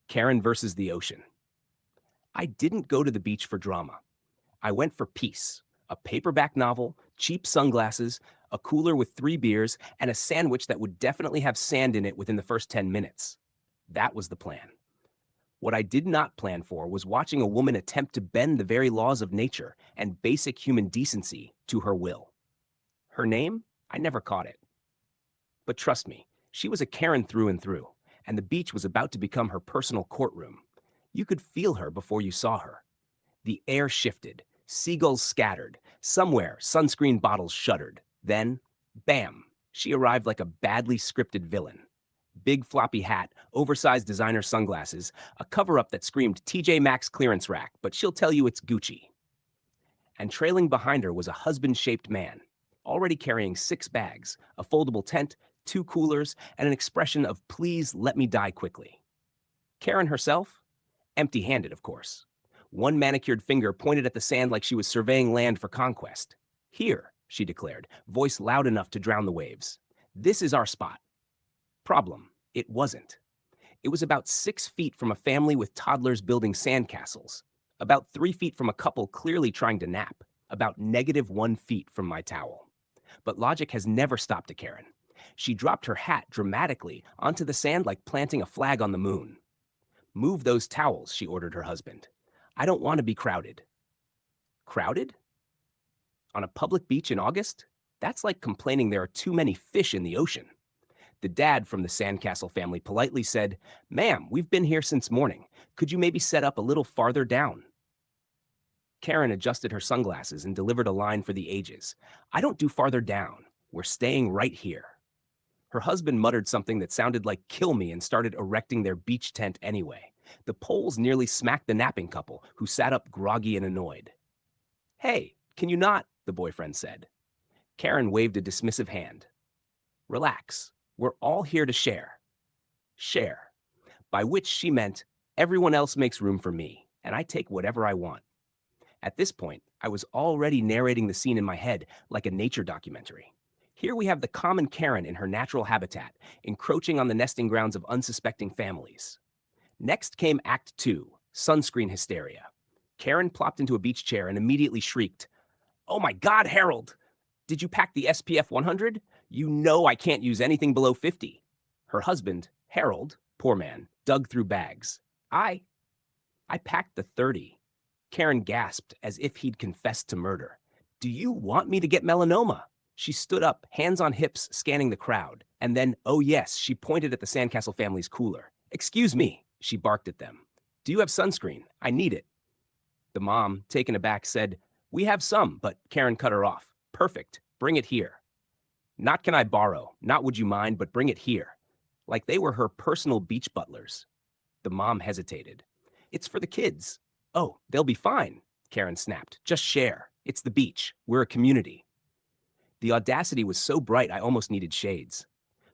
Karen versus the ocean. I didn't go to the beach for drama. I went for peace. A paperback novel, cheap sunglasses, a cooler with 3 beers, and a sandwich that would definitely have sand in it within the first 10 minutes. That was the plan. What I did not plan for was watching a woman attempt to bend the very laws of nature and basic human decency to her will. Her name? I never caught it. But trust me, she was a Karen through and through, and the beach was about to become her personal courtroom. You could feel her before you saw her. The air shifted, seagulls scattered, somewhere sunscreen bottles shuddered. Then, bam, she arrived like a badly scripted villain. Big floppy hat, oversized designer sunglasses, a cover-up that screamed TJ Maxx clearance rack, but she'll tell you it's Gucci. And trailing behind her was a husband-shaped man, already carrying 6 bags, a foldable tent, 2 coolers, and an expression of please let me die quickly. Karen herself? Empty-handed, of course. One manicured finger pointed at the sand like she was surveying land for conquest. Here, she declared, voice loud enough to drown the waves. This is our spot. Problem, it wasn't. It was about 6 feet from a family with toddlers building sandcastles, about 3 feet from a couple clearly trying to nap, about -1 feet from my towel. But logic has never stopped a Karen. She dropped her hat dramatically onto the sand like planting a flag on the moon. Move those towels, she ordered her husband. I don't want to be crowded. Crowded? On a public beach in August? That's like complaining there are too many fish in the ocean. The dad from the Sandcastle family politely said, "Ma'am, we've been here since morning. Could you maybe set up a little farther down?" Karen adjusted her sunglasses and delivered a line for the ages. "I don't do farther down. We're staying right here." Her husband muttered something that sounded like kill me and started erecting their beach tent anyway. The poles nearly smacked the napping couple, who sat up groggy and annoyed. "Hey, can you not?" the boyfriend said. Karen waved a dismissive hand. "Relax. We're all here to share." Share. By which she meant everyone else makes room for me, and I take whatever I want. At this point, I was already narrating the scene in my head like a nature documentary. Here we have the common Karen in her natural habitat, encroaching on the nesting grounds of unsuspecting families. Next came Act 2, sunscreen hysteria. Karen plopped into a beach chair and immediately shrieked, "Oh my God, Harold! Did you pack the SPF 100? You know I can't use anything below 50. Her husband, Harold, poor man, dug through bags. I packed the 30. Karen gasped as if he'd confessed to murder. "Do you want me to get melanoma?" She stood up, hands on hips, scanning the crowd. And then, oh yes, she pointed at the Sandcastle family's cooler. "Excuse me," she barked at them. "Do you have sunscreen? I need it." The mom, taken aback, said, "We have some," but Karen cut her off. "Perfect. Bring it here." Not can I borrow, not would you mind, but bring it here. Like they were her personal beach butlers. The mom hesitated. "It's for the kids." "Oh, they'll be fine," Karen snapped. "Just share. It's the beach. We're a community." The audacity was so bright I almost needed shades.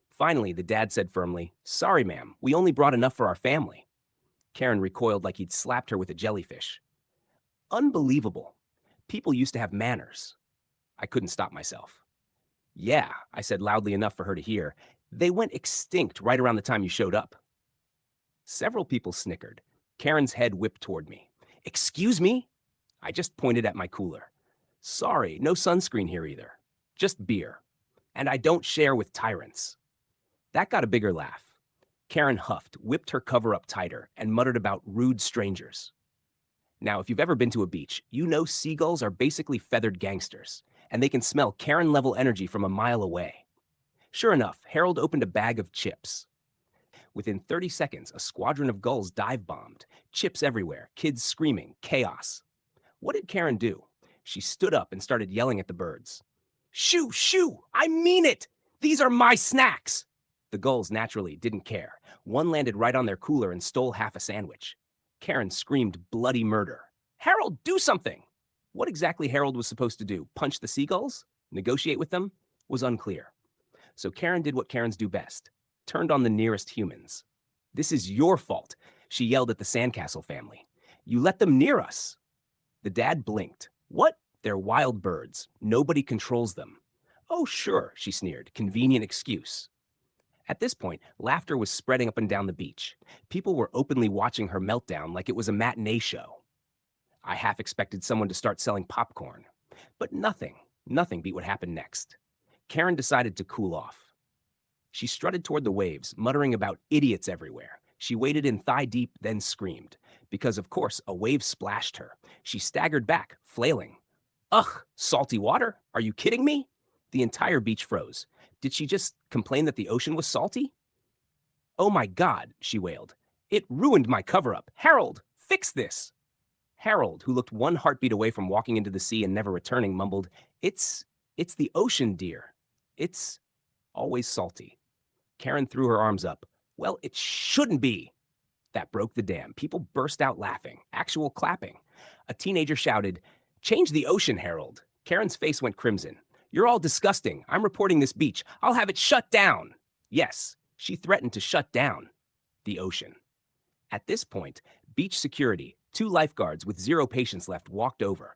Finally, the dad said firmly, "Sorry, ma'am, we only brought enough for our family." Karen recoiled like he'd slapped her with a jellyfish. Unbelievable. People used to have manners. I couldn't stop myself. "Yeah," I said loudly enough for her to hear. "They went extinct right around the time you showed up." Several people snickered. Karen's head whipped toward me. "Excuse me?" I just pointed at my cooler. "Sorry, no sunscreen here either. Just beer. And I don't share with tyrants." That got a bigger laugh. Karen huffed, whipped her cover up tighter, and muttered about rude strangers. Now, if you've ever been to a beach, you know seagulls are basically feathered gangsters, and they can smell Karen-level energy from a mile away. Sure enough, Harold opened a bag of chips. Within 30 seconds, a squadron of gulls dive-bombed. Chips everywhere, kids screaming, chaos. What did Karen do? She stood up and started yelling at the birds. "Shoo, shoo! I mean it! These are my snacks!" The gulls, naturally, didn't care. One landed right on their cooler and stole half a sandwich. Karen screamed bloody murder. "Harold, do something!" What exactly Harold was supposed to do, punch the seagulls? Negotiate with them? Was unclear. So Karen did what Karens do best. Turned on the nearest humans. "This is your fault," she yelled at the Sandcastle family. "You let them near us." The dad blinked. "What? They're wild birds. Nobody controls them." "Oh, sure," she sneered. "Convenient excuse." At this point, laughter was spreading up and down the beach. People were openly watching her meltdown like it was a matinee show. I half expected someone to start selling popcorn. But nothing beat what happened next. Karen decided to cool off. She strutted toward the waves, muttering about idiots everywhere. She waded in thigh deep, then screamed. Because, of course, a wave splashed her. She staggered back, flailing. Ugh, salty water? Are you kidding me? The entire beach froze. Did she just complain that the ocean was salty? Oh my God, she wailed. It ruined my cover up. Harold, fix this. Harold, who looked one heartbeat away from walking into the sea and never returning, mumbled, It's the ocean, dear. It's always salty. Karen threw her arms up. Well, it shouldn't be. That broke the dam. People burst out laughing, actual clapping. A teenager shouted, Change the ocean, Harold. Karen's face went crimson. You're all disgusting. I'm reporting this beach. I'll have it shut down. Yes, she threatened to shut down the ocean. At this point, beach security, 2 lifeguards with 0 patients left, walked over.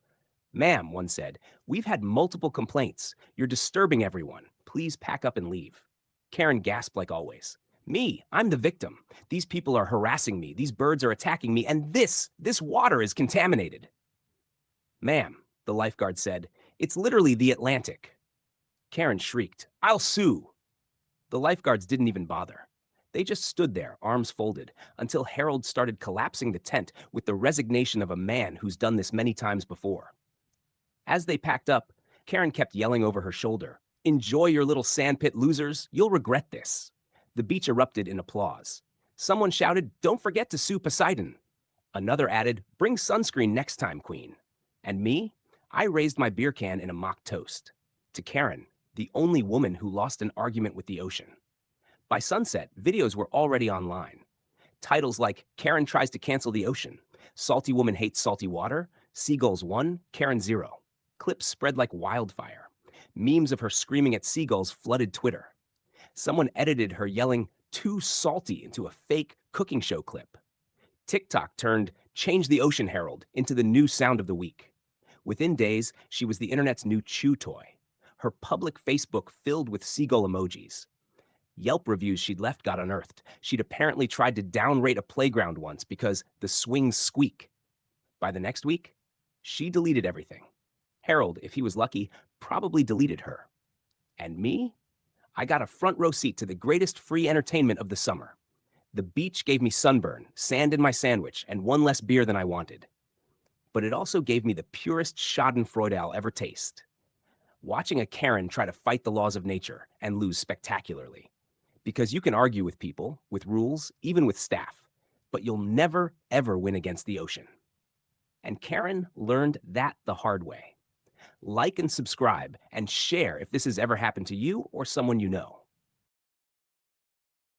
Ma'am, one said, we've had multiple complaints. You're disturbing everyone. Please pack up and leave. Karen gasped like always. Me, I'm the victim. These people are harassing me. These birds are attacking me. And this water is contaminated. Ma'am, the lifeguard said, it's literally the Atlantic. Karen shrieked, I'll sue. The lifeguards didn't even bother. They just stood there, arms folded, until Harold started collapsing the tent with the resignation of a man who's done this many times before. As they packed up, Karen kept yelling over her shoulder, Enjoy your little sandpit, losers. You'll regret this. The beach erupted in applause. Someone shouted, Don't forget to sue Poseidon. Another added, Bring sunscreen next time, Queen. And me? I raised my beer can in a mock toast. To Karen, the only woman who lost an argument with the ocean. By sunset, videos were already online. Titles like Karen tries to cancel the ocean, Salty woman hates salty water, Seagulls 1, Karen 0. Clips spread like wildfire. Memes of her screaming at seagulls flooded Twitter. Someone edited her yelling, Too salty into a fake cooking show clip. TikTok turned Change the Ocean Herald into the new sound of the week. Within days, she was the internet's new chew toy. Her public Facebook filled with seagull emojis. Yelp reviews she'd left got unearthed. She'd apparently tried to downrate a playground once because the swings squeak. By the next week, she deleted everything. Harold, if he was lucky, probably deleted her. And me? I got a front row seat to the greatest free entertainment of the summer. The beach gave me sunburn, sand in my sandwich, and 1 less beer than I wanted. But it also gave me the purest schadenfreude I'll ever taste. Watching a Karen try to fight the laws of nature and lose spectacularly. Because you can argue with people, with rules, even with staff, but you'll never, ever win against the ocean. And Karen learned that the hard way. Like and subscribe and share if this has ever happened to you or someone you know.